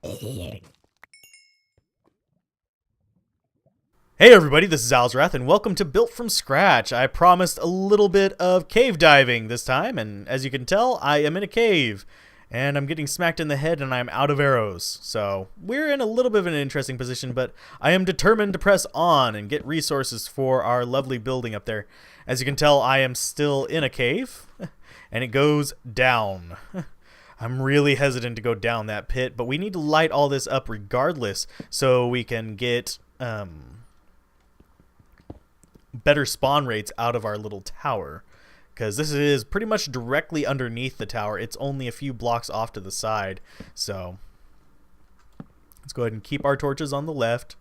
Hey everybody, this is Alzorath, and welcome to Built From Scratch. I promised a little bit of cave diving this time, and as you can tell, I am in a cave. And I'm getting smacked in the head and I'm out of arrows. So, we're in a little bit of an interesting position, but I am determined to press on and get resources for our lovely building up there. As you can tell, I am still in a cave, and it goes down. I'm really hesitant to go down that pit, but we need to light all this up regardless so we can get better spawn rates out of our little tower, because this is pretty much directly underneath the tower. It's only a few blocks off to the side. So let's go ahead and keep our torches on the left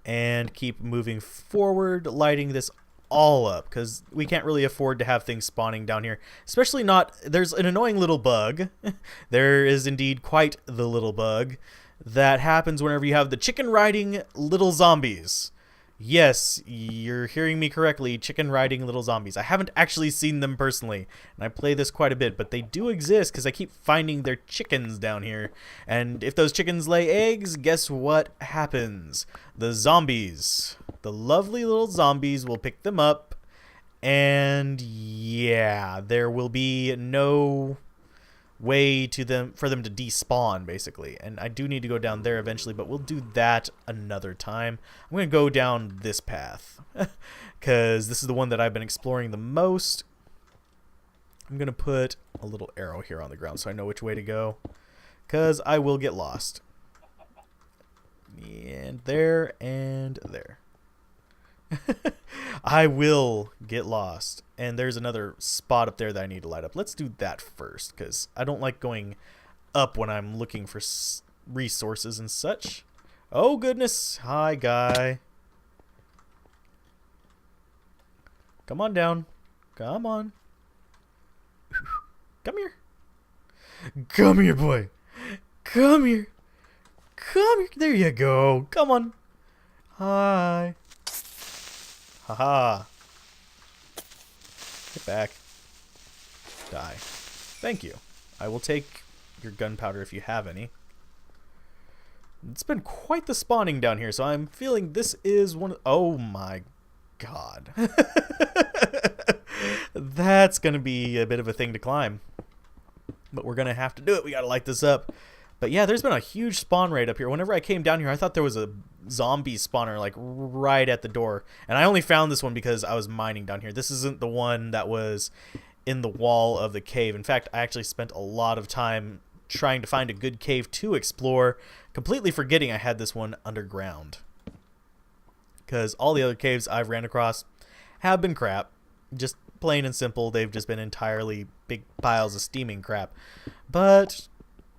and keep moving forward, lighting this all up, because we can't really afford to have things spawning down here, especially not. There's an annoying little bug. There is indeed quite the little bug that happens whenever you have the chicken riding little zombies. Yes, you're hearing me correctly, chicken riding little zombies. I haven't actually seen them personally, and I play this quite a bit, but they do exist because I keep finding their chickens down here. And if those chickens lay eggs, guess what happens? The zombies, the lovely little zombies, will pick them up, and yeah, there will be no way for them to despawn, basically. And I do need to go down there eventually, but we'll do that another time. I'm gonna go down this path because this is the one that I've been exploring the most. I'm gonna put a little arrow here on the ground so I know which way to go, because I will get lost. And there and there. I will get lost. And there's another spot up there that I need to light up. Let's do that first, because I don't like going up when I'm looking for resources and such. Oh goodness. Hi, guy. Come on down. Come on. Come here. Come here, boy. Come here. Come here. There you go. Come on. Hi. Haha. Get back. Die. Thank you. I will take your gunpowder if you have any. It's been quite the spawning down here, so I'm feeling this is one of... Oh my god. That's going to be a bit of a thing to climb. But we're going to have to do it. We got to light this up. But yeah, there's been a huge spawn rate up here. Whenever I came down here, I thought there was a zombie spawner like right at the door. And I only found this one because I was mining down here. This isn't the one that was in the wall of the cave. In fact, I actually spent a lot of time trying to find a good cave to explore, completely forgetting I had this one underground. Because all the other caves I've ran across have been crap. Just plain and simple, they've just been entirely big piles of steaming crap. But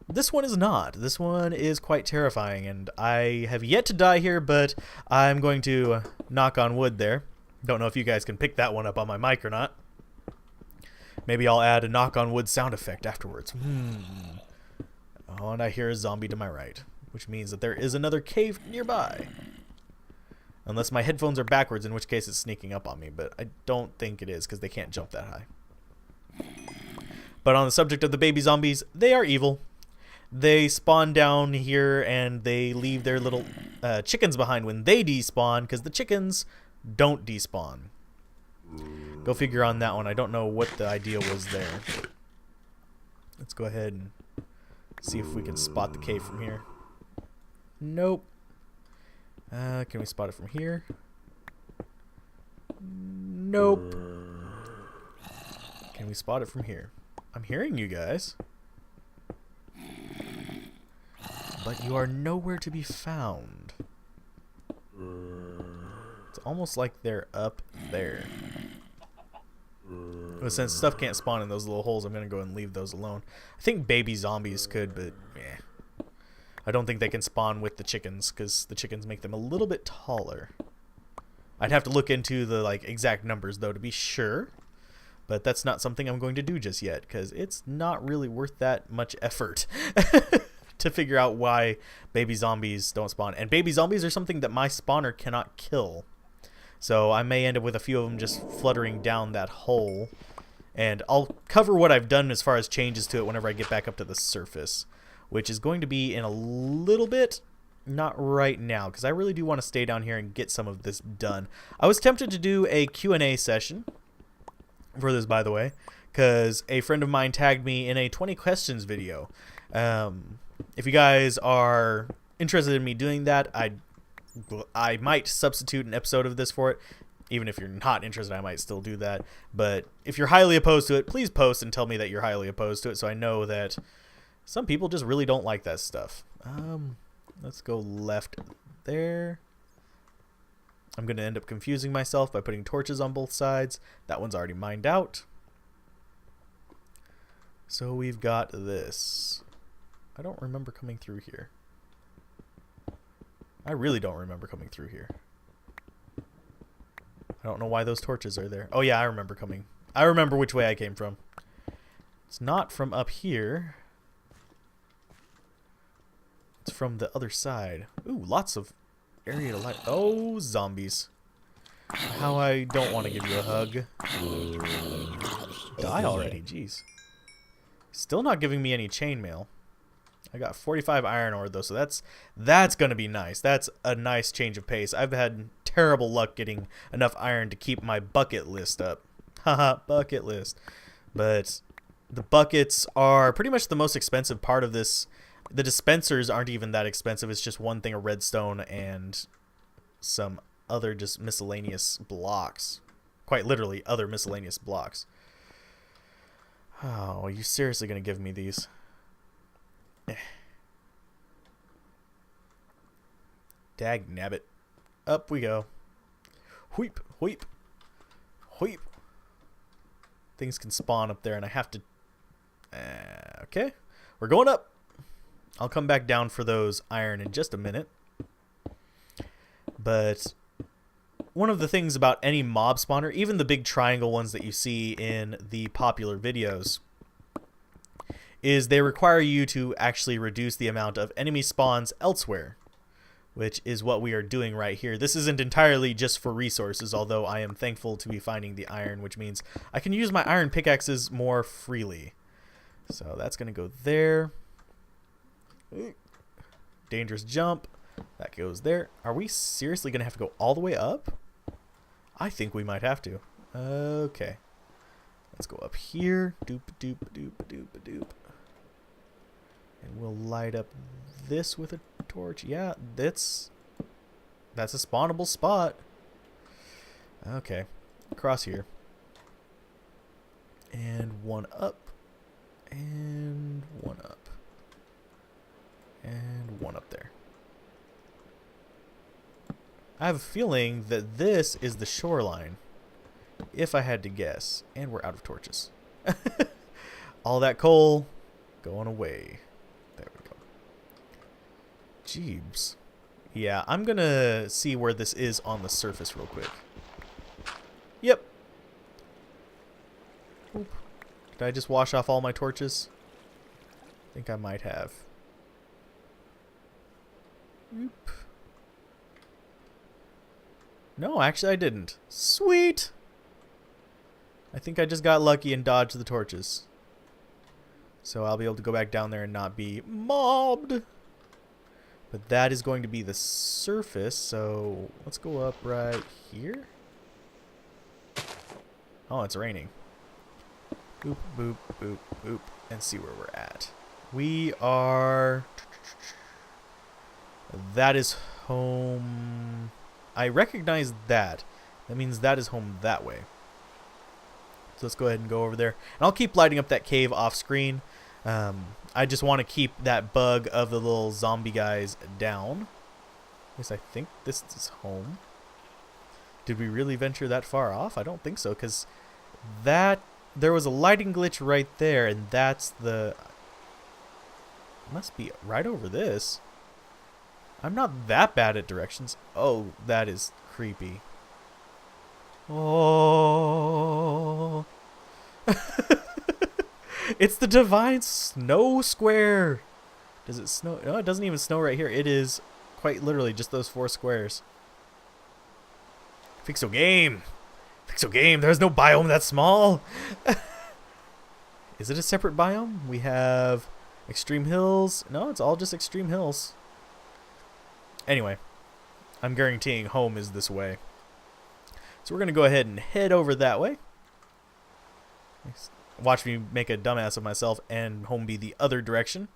this one is not. This one is quite terrifying, and I have yet to die here, but I'm going to knock on wood there. Don't know if you guys can pick that one up on my mic or not. Maybe I'll add a knock on wood sound effect afterwards. Oh, and I hear a zombie to my right, which means that there is another cave nearby. Unless my headphones are backwards, in which case it's sneaking up on me, but I don't think it is because they can't jump that high. But on the subject of the baby zombies, they are evil. They spawn down here and they leave their little chickens behind when they despawn, because the chickens don't despawn. Go figure on that one. I don't know what the idea was there. Let's go ahead and see if we can spot the cave from here. Nope. Can we spot it from here? Nope. Can we spot it from here? I'm hearing you guys, but you are nowhere to be found. It's almost like they're up there. But since stuff can't spawn in those little holes, I'm going to go and leave those alone. I think baby zombies could, but eh. I don't think they can spawn with the chickens, because the chickens make them a little bit taller. I'd have to look into the exact numbers, though, to be sure. But that's not something I'm going to do just yet, because it's not really worth that much effort to figure out why baby zombies don't spawn. And baby zombies are something that my spawner cannot kill. So I may end up with a few of them just fluttering down that hole. And I'll cover what I've done as far as changes to it whenever I get back up to the surface. which is going to be in a little bit. Not right now, because I really do want to stay down here and get some of this done. I was tempted to do a Q&A session for this, by the way, because a friend of mine tagged me in a 20 questions video. If you guys are interested in me doing that, I might substitute an episode of this for it. Even if you're not interested, I might still do that. But if you're highly opposed to it, please post and tell me that you're highly opposed to it, so I know that some people just really don't like that stuff. Let's go left there. I'm going to end up confusing myself by putting torches on both sides. That one's already mined out. So we've got this. I don't remember coming through here. I really don't remember coming through here. I don't know why those torches are there. Oh yeah, I remember coming. I remember which way I came from. It's not from up here. It's from the other side. Ooh, lots of area to light. Oh, zombies. How I don't want to give you a hug. Die already, jeez. Still not giving me any chainmail. I got 45 iron ore though, so that's gonna be nice. That's a nice change of pace. I've had terrible luck getting enough iron to keep my bucket list up. Haha, bucket list. But the buckets are pretty much the most expensive part of this. The dispensers aren't even that expensive. It's just one thing of redstone and some other just miscellaneous blocks. Quite literally, other miscellaneous blocks. Oh, are you seriously going to give me these? Dag nabbit. Up we go. Wheep, wheep, wheep. Things can spawn up there, and I have to... okay. We're going up. I'll come back down for those iron in just a minute. But one of the things about any mob spawner, even the big triangle ones that you see in the popular videos, is they require you to actually reduce the amount of enemy spawns elsewhere, which is what we are doing right here. This isn't entirely just for resources, although I am thankful to be finding the iron, which means I can use my iron pickaxes more freely. So that's going to go there. Dangerous jump. That goes there. Are we seriously going to have to go all the way up? I think we might have to. Okay. Let's go up here. Doop, doop, doop, doop, doop. And we'll light up this with a torch. Yeah, that's a spawnable spot. Okay. Across here. And one up. And one up. And one up there. I have a feeling that this is the shoreline, if I had to guess. And we're out of torches. All that coal going away. There we go. Jeebs. Yeah, I'm going to see where this is on the surface real quick. Yep. Oop. Did I just wash off all my torches? I think I might have. Oop. No, actually I didn't. Sweet! I think I just got lucky and dodged the torches. So I'll be able to go back down there and not be mobbed. But that is going to be the surface, so let's go up right here. Oh, it's raining. Boop, boop, boop, boop, and see where we're at. We are... That is home... I recognize that. That means that is home that way. So let's go ahead and go over there. And I'll keep lighting up that cave off screen. I just want to keep that bug of the little zombie guys down. At least I think this is home. Did we really venture that far off? I don't think so, because that... There was a lighting glitch right there, and that's the... Must be right over this. I'm not that bad at directions. Oh, that is creepy. Oh. It's the divine snow square. Does it snow? No, it doesn't even snow right here. It is quite literally just those 4 squares. Pixel game. Pixel game. There's no biome that small. Is it a separate biome? We have Extreme Hills. No, it's all just Extreme Hills. Anyway, I'm guaranteeing home is this way. So we're going to go ahead and head over that way. Watch me make a dumbass of myself and home be the other direction.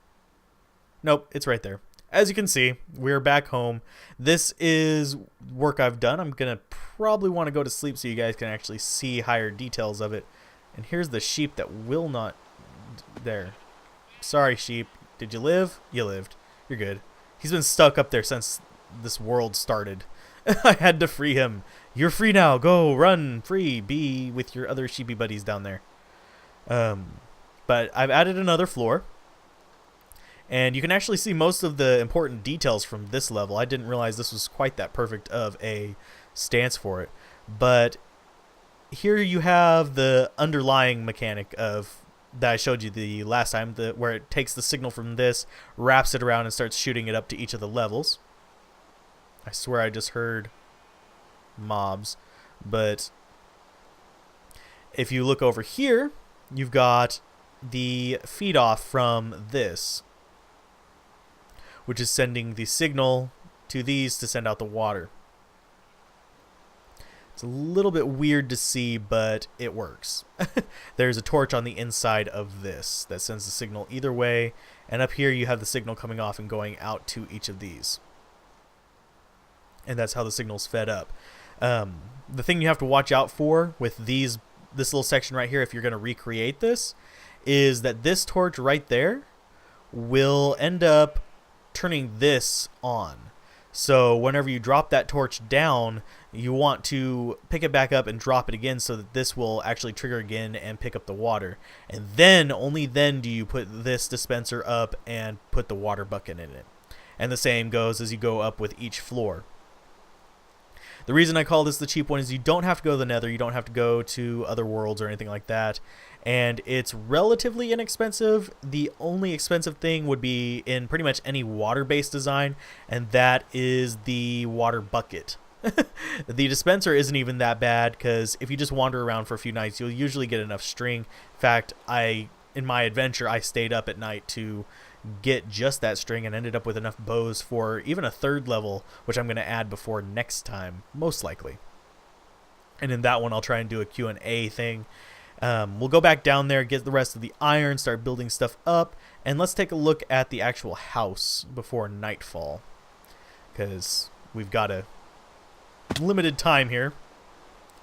Nope, it's right there. As you can see, we're back home. This is work I've done. I'm going to probably want to go to sleep so you guys can actually see higher details of it. And here's the sheep that will not... There. Sorry, sheep. Did you live? You lived. You're good. He's been stuck up there since this world started. I had to free him. You're free now. Go, run, free. Be with your other sheepy buddies down there. But I've added another floor. And you can actually see most of the important details from this level. I didn't realize this was quite that perfect of a stance for it. But here you have the underlying mechanic of that I showed you the last time, where it takes the signal from this, wraps it around, and starts shooting it up to each of the levels. I swear I just heard mobs. But if you look over here, you've got the feed off from this, which is sending the signal to these to send out the water. It's a little bit weird to see, but it works. There's a torch on the inside of this that sends the signal either way, and up here you have the signal coming off and going out to each of these. And that's how the signal's fed up. The thing you have to watch out for with this little section right here, if you're going to recreate this, is that this torch right there will end up turning this on. So whenever you drop that torch down, you want to pick it back up and drop it again so that this will actually trigger again and pick up the water. And then, only then, do you put this dispenser up and put the water bucket in it. And the same goes as you go up with each floor. The reason I call this the cheap one is you don't have to go to the Nether, you don't have to go to other worlds or anything like that, and it's relatively inexpensive. The only expensive thing would be in pretty much any water-based design, and that is the water bucket. The dispenser isn't even that bad, because if you just wander around for a few nights, you'll usually get enough string. In fact, in my adventure, I stayed up at night to get just that string and ended up with enough bows for even a third level, which I'm going to add before next time, most likely. And in that one, I'll try and do a Q&A thing. We'll go back down there, get the rest of the iron, start building stuff up, and let's take a look at the actual house before nightfall, because we've got a limited time here.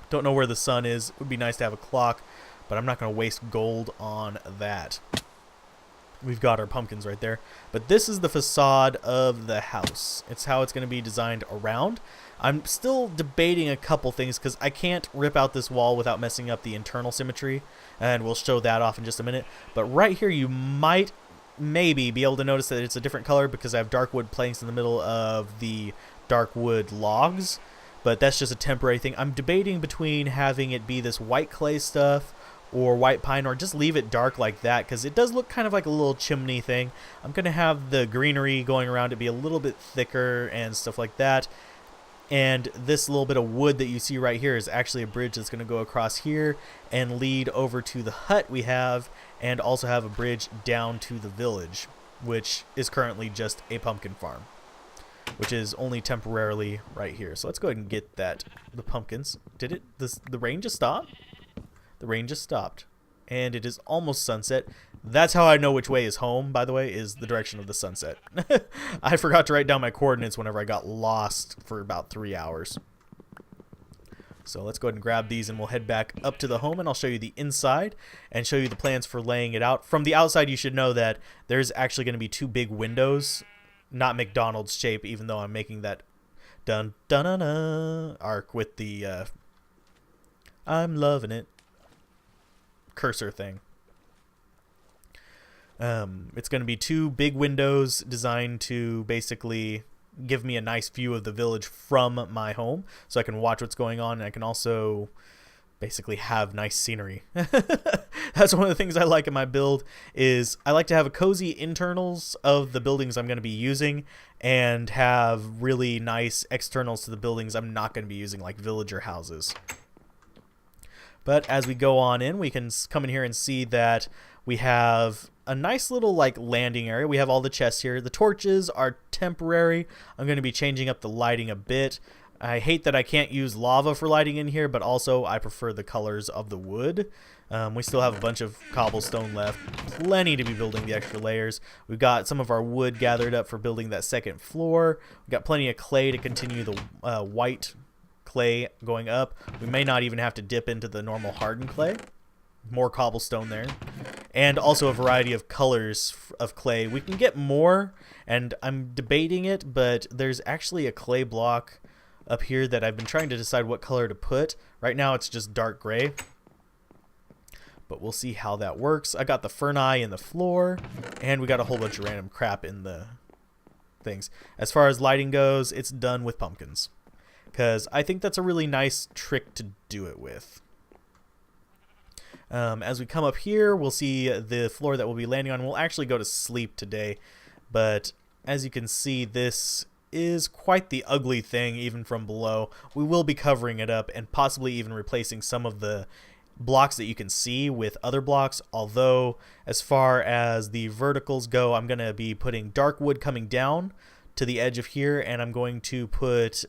Don't know where the sun is. It would be nice to have a clock, but I'm not going to waste gold on that. We've got our pumpkins right there. But this is the facade of the house. It's how it's going to be designed around. I'm still debating a couple things because I can't rip out this wall without messing up the internal symmetry. And we'll show that off in just a minute. But right here you might maybe be able to notice that it's a different color because I have dark wood planks in the middle of the dark wood logs. But that's just a temporary thing. I'm debating between having it be this white clay stuff or white pine, or just leave it dark like that, because it does look kind of like a little chimney thing. I'm going to have the greenery going around it be a little bit thicker and stuff like that. And this little bit of wood that you see right here is actually a bridge that's going to go across here and lead over to the hut we have, and also have a bridge down to the village, which is currently just a pumpkin farm, which is only temporarily right here. So let's go ahead and get the pumpkins. Did the rain just stop? The rain just stopped, and it is almost sunset. That's how I know which way is home, by the way, is the direction of the sunset. I forgot to write down my coordinates whenever I got lost for about 3 hours. So let's go ahead and grab these, and we'll head back up to the home, and I'll show you the inside and show you the plans for laying it out. From the outside, you should know that there's actually going to be 2 big windows, not McDonald's shape, even though I'm making that dun-dun-dun-dun arc with the I'm loving it cursor thing. It's going to be 2 big windows designed to basically give me a nice view of the village from my home, so I can watch what's going on, and I can also basically have nice scenery. That's one of the things I like in my build, is I like to have a cozy internals of the buildings I'm going to be using, and have really nice externals to the buildings I'm not going to be using, like villager houses. But as we go on in, we can come in here and see that we have a nice little like landing area. We have all the chests here. The torches are temporary. I'm going to be changing up the lighting a bit. I hate that I can't use lava for lighting in here, but also I prefer the colors of the wood. We still have a bunch of cobblestone left. Plenty to be building the extra layers. We've got some of our wood gathered up for building that second floor. We've got plenty of clay to continue the white clay going up. We may not even have to dip into the normal hardened clay. More cobblestone there. And also a variety of colors of clay. We can get more, and I'm debating it, but there's actually a clay block up here that I've been trying to decide what color to put. Right now it's just dark gray, but we'll see how that works. I got the ferni in the floor, and we got a whole bunch of random crap in the things. As far as lighting goes, it's done with pumpkins, because I think that's a really nice trick to do it with. As we come up here, we'll see the floor that we'll be landing on. We'll actually go to sleep today, but as you can see, this is quite the ugly thing even from below. We will be covering it up and possibly even replacing some of the blocks that you can see with other blocks, although as far as the verticals go, I'm going to be putting dark wood coming down to the edge of here, and I'm going to put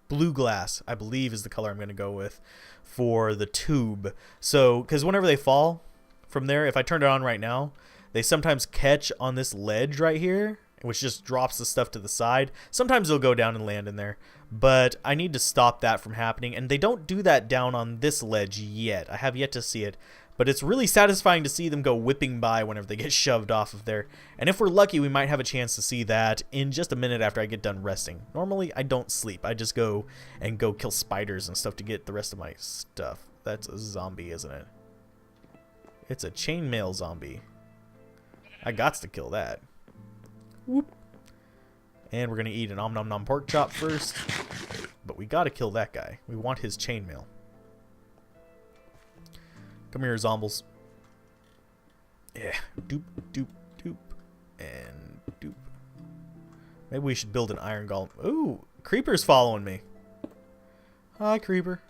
blue glass, I believe is the color I'm going to go with for the tube. So because whenever they fall from there, if I turn it on right now, they sometimes catch on this ledge right here, which just drops the stuff to the side. Sometimes they'll go down and land in there, but I need to stop that from happening, and they don't do that down on this ledge yet. I have yet to see it, but it's really satisfying to see them go whipping by whenever they get shoved off of there. And if we're lucky, we might have a chance to see that in just a minute after I get done resting. Normally, I don't sleep. I just go kill spiders and stuff to get the rest of my stuff. That's a zombie, isn't it? It's a chainmail zombie. I gots to kill that. Whoop. And we're going to eat an om nom nom pork chop first. But we got to kill that guy. We want his chainmail. Come here, zombies. Yeah. Doop, doop, doop. And doop. Maybe we should build an iron golem. Ooh, creeper's following me. Hi, creeper.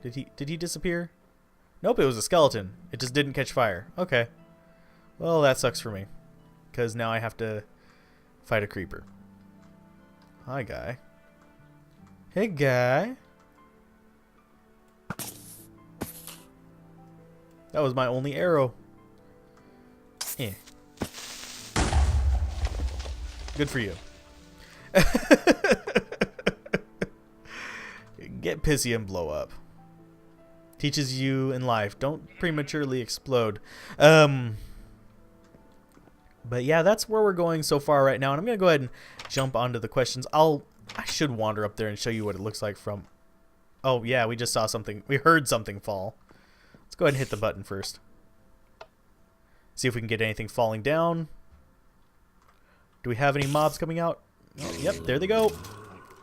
Did he disappear? Nope, it was a skeleton. It just didn't catch fire. Okay. Well, that sucks for me, because now I have to fight a creeper. Hi, guy. Hey, guy. That was my only arrow. Eh. Good for you. Get pissy and blow up. Teaches you in life, don't prematurely explode. But yeah, that's where we're going so far right now, and I'm gonna go ahead and jump onto the questions. I should wander up there and show you what it looks like from. Oh yeah, we just saw something. We heard something fall. Let's go ahead and hit the button first. See if we can get anything falling down. Do we have any mobs coming out? Oh, yep, there they go.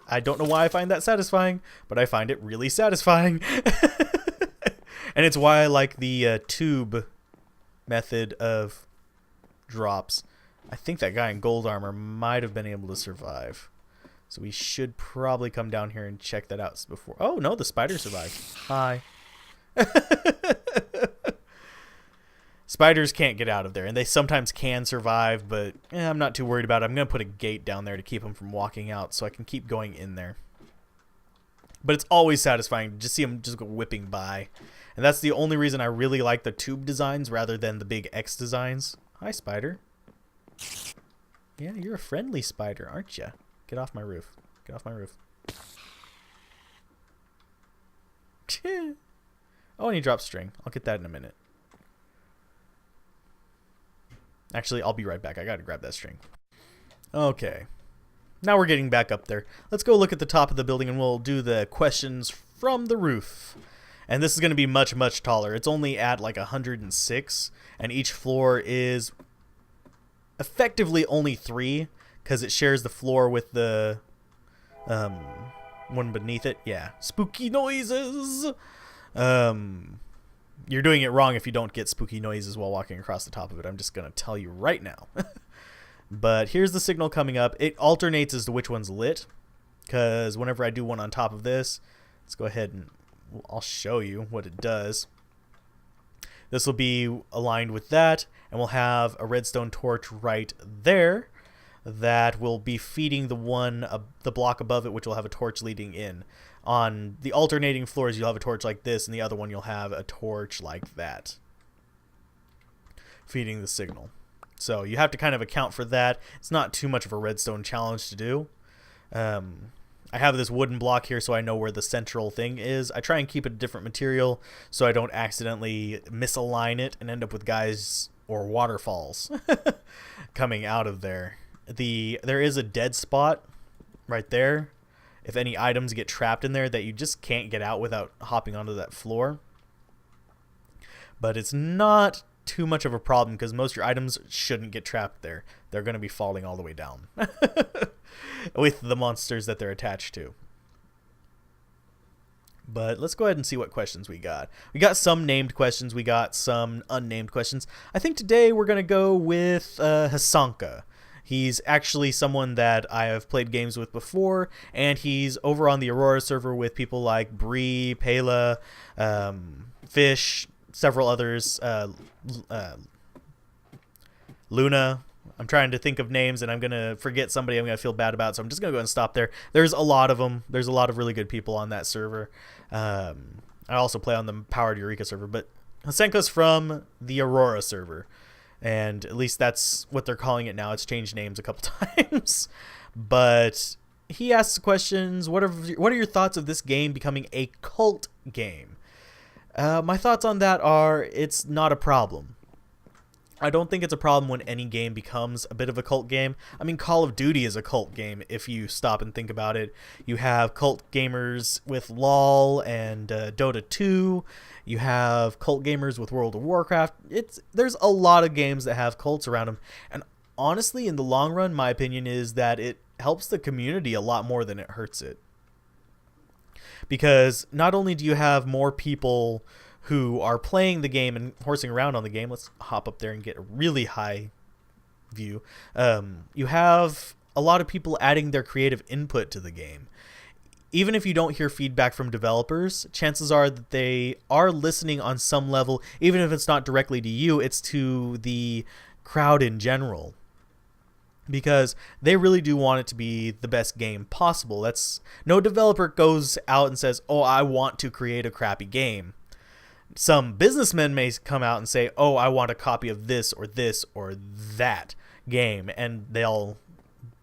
I don't know why I find that satisfying, but I find it really satisfying. And it's why I like the tube method of drops. I think that guy in gold armor might have been able to survive. So we should probably come down here and check that out before. Oh, no, the spider survived. Hi. Spiders can't get out of there, and they sometimes can survive, but I'm not too worried about it. I'm going to put a gate down there to keep them from walking out so I can keep going in there. But it's always satisfying to just see them just go whipping by. And that's the only reason I really like the tube designs rather than the big X designs. Hi, spider. Yeah, you're a friendly spider, aren't you? Get off my roof. Get off my roof. Oh, and he dropped string. I'll get that in a minute. Actually, I'll be right back. I gotta grab that string. Okay. Now we're getting back up there. Let's go look at the top of the building and we'll do the questions from the roof. And this is going to be much, much taller. It's only at like 106, and each floor is effectively only 3 because it shares the floor with the one beneath it. Yeah, spooky noises. You're doing it wrong if you don't get spooky noises while walking across the top of it. I'm just going to tell you right now. But here's the signal coming up. It alternates as to which one's lit, because whenever I do one on top of this, let's go ahead and I'll show you what it does. This will be aligned with that, and we'll have a redstone torch right there that will be feeding the block above it, which will have a torch leading in. On the alternating floors, you'll have a torch like this, and the other one you'll have a torch like that, feeding the signal. So you have to kind of account for that. It's not too much of a redstone challenge to do. I have this wooden block here so I know where the central thing is. I try and keep it a different material so I don't accidentally misalign it and end up with guys or waterfalls coming out of there. There is a dead spot right there. If any items get trapped in there that you just can't get out without hopping onto that floor. But it's not too much of a problem because most of your items shouldn't get trapped there. They're going to be falling all the way down with the monsters that they're attached to. But let's go ahead and see what questions we got. We got some named questions. We got some unnamed questions. I think today we're going to go with Hasanka. He's actually someone that I have played games with before, and he's over on the Aurora server with people like Bree, Pela, Fish, several others, Luna. I'm trying to think of names, and I'm going to forget somebody I'm going to feel bad about, so I'm just going to go and stop there. There's a lot of them. There's a lot of really good people on that server. I also play on the Powered Eureka server, but Hasanka's from the Aurora server. And at least that's what they're calling it now. It's changed names a couple times. But he asks questions. What are your thoughts of this game becoming a cult game? My thoughts on that are it's not a problem. I don't think it's a problem when any game becomes a bit of a cult game. I mean, Call of Duty is a cult game if you stop and think about it. You have cult gamers with LoL and Dota 2. You have cult gamers with World of Warcraft. There's a lot of games that have cults around them. And honestly, in the long run, my opinion is that it helps the community a lot more than it hurts it. Because not only do you have more people who are playing the game and horsing around on the game. Let's hop up there and get a really high view. You have a lot of people adding their creative input to the game. Even if you don't hear feedback from developers, chances are that they are listening on some level. Even if it's not directly to you, it's to the crowd in general. Because they really do want it to be the best game possible. No developer goes out and says, oh, I want to create a crappy game. Some businessmen may come out and say, oh, I want a copy of this or that game, and they'll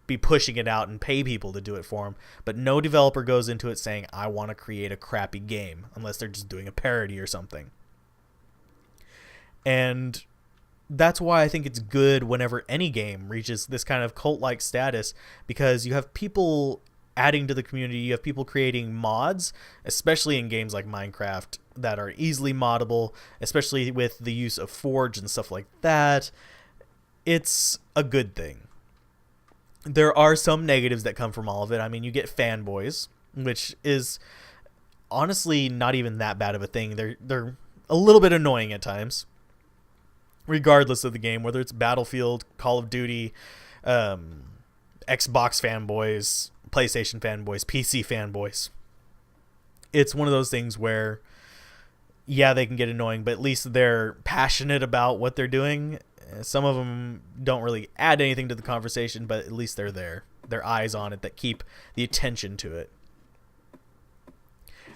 be pushing it out and pay people to do it for them. But no developer goes into it saying, I want to create a crappy game, unless they're just doing a parody or something. And that's why I think it's good whenever any game reaches this kind of cult-like status, because you have people adding to the community, you have people creating mods, especially in games like Minecraft, that are easily moddable, especially with the use of Forge and stuff like that. It's a good thing. There are some negatives that come from all of it. I mean, you get fanboys, which is honestly not even that bad of a thing. They're a little bit annoying at times, regardless of the game, whether it's Battlefield, Call of Duty, Xbox fanboys, PlayStation fanboys, PC fanboys. It's one of those things where, yeah, they can get annoying, but at least they're passionate about what they're doing. Some of them don't really add anything to the conversation, but at least they're there. They're eyes on it that keep the attention to it.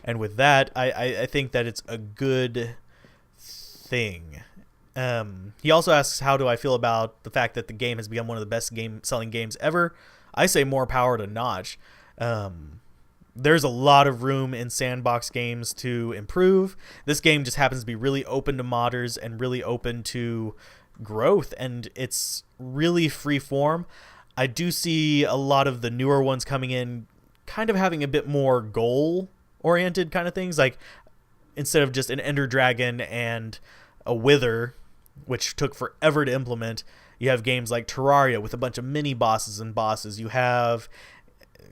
And with that, I think that it's a good thing. He also asks, how do I feel about the fact that the game has become one of the best selling games ever? I say more power to Notch. There's a lot of room in sandbox games to improve. This game just happens to be really open to modders and really open to growth, and it's really free form. I do see a lot of the newer ones coming in kind of having a bit more goal oriented kind of things, like instead of just an Ender Dragon and a Wither, which took forever to implement, you have games like Terraria with a bunch of mini bosses and bosses. You have,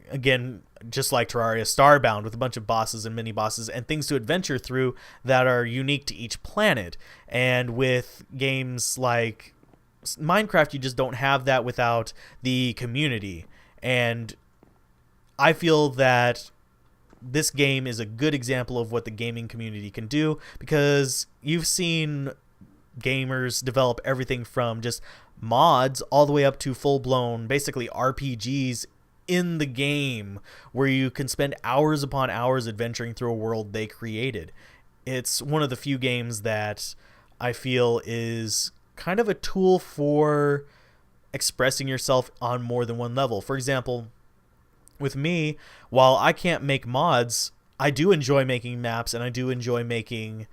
again, just like Terraria, Starbound with a bunch of bosses and mini bosses and things to adventure through that are unique to each planet. And with games like Minecraft, you just don't have that without the community. And I feel that this game is a good example of what the gaming community can do, because you've seen gamers develop everything from just mods all the way up to full-blown, basically RPGs in the game where you can spend hours upon hours adventuring through a world they created. It's one of the few games that I feel is kind of a tool for expressing yourself on more than one level. For example, with me, while I can't make mods, I do enjoy making maps and I do enjoy making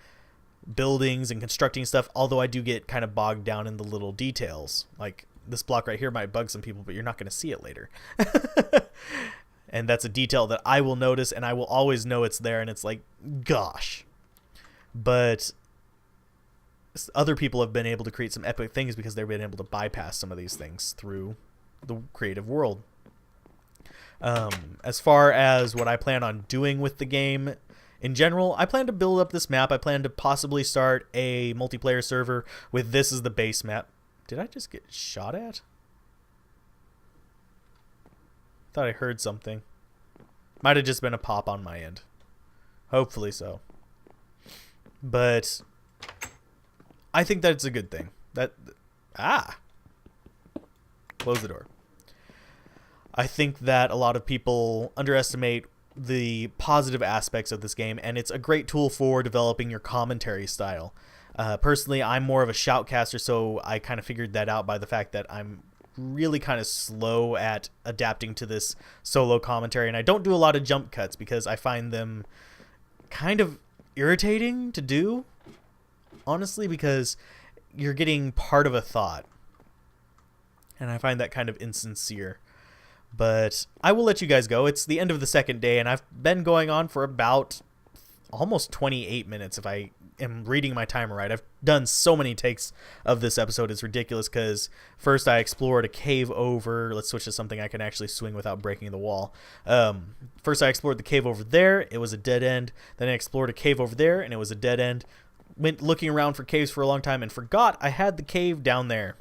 buildings and constructing stuff, although I do get kind of bogged down in the little details. Like this block right here might bug some people, but you're not going to see it later. And that's a detail that I will notice and I will always know it's there, and it's like, gosh. But other people have been able to create some epic things because they've been able to bypass some of these things through the creative world. As far as what I plan on doing with the game in general, I plan to build up this map. I plan to possibly start a multiplayer server with this as the base map. Did I just get shot at? Thought I heard something. Might have just been a pop on my end. Hopefully so. But I think that's a good thing. Close the door. I think that a lot of people underestimate the positive aspects of this game, and it's a great tool for developing your commentary style. Personally, I'm more of a shoutcaster, so I kind of figured that out by the fact that I'm really kind of slow at adapting to this solo commentary, and I don't do a lot of jump cuts because I find them kind of irritating to do, honestly, because you're getting part of a thought, and I find that kind of insincere. But I will let you guys go. It's the end of the second day, and I've been going on for about almost 28 minutes if I am reading my timer right. I've done so many takes of this episode. It's ridiculous because first I explored a cave over. Let's switch to something I can actually swing without breaking the wall. First I explored the cave over there. It was a dead end. Then I explored a cave over there, and it was a dead end. Went looking around for caves for a long time and forgot I had the cave down there.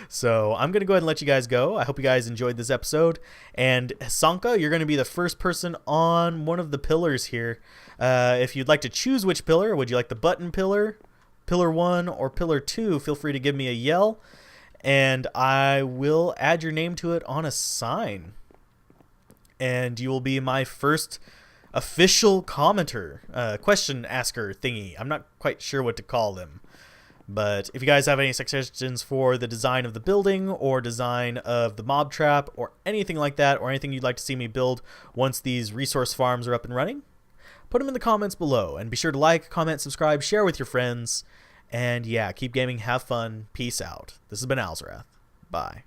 So I'm going to go ahead and let you guys go. I hope you guys enjoyed this episode. And Sanka, you're going to be the first person on one of the pillars here. If you'd like to choose which pillar, would you like the button pillar, pillar 1, or pillar 2, feel free to give me a yell. And I will add your name to it on a sign. And you will be my first official commenter, question asker thingy. I'm not quite sure what to call them. But if you guys have any suggestions for the design of the building or design of the mob trap or anything like that, or anything you'd like to see me build once these resource farms are up and running, put them in the comments below. And be sure to like, comment, subscribe, share with your friends. And yeah, keep gaming, have fun, peace out. This has been Alzorath. Bye.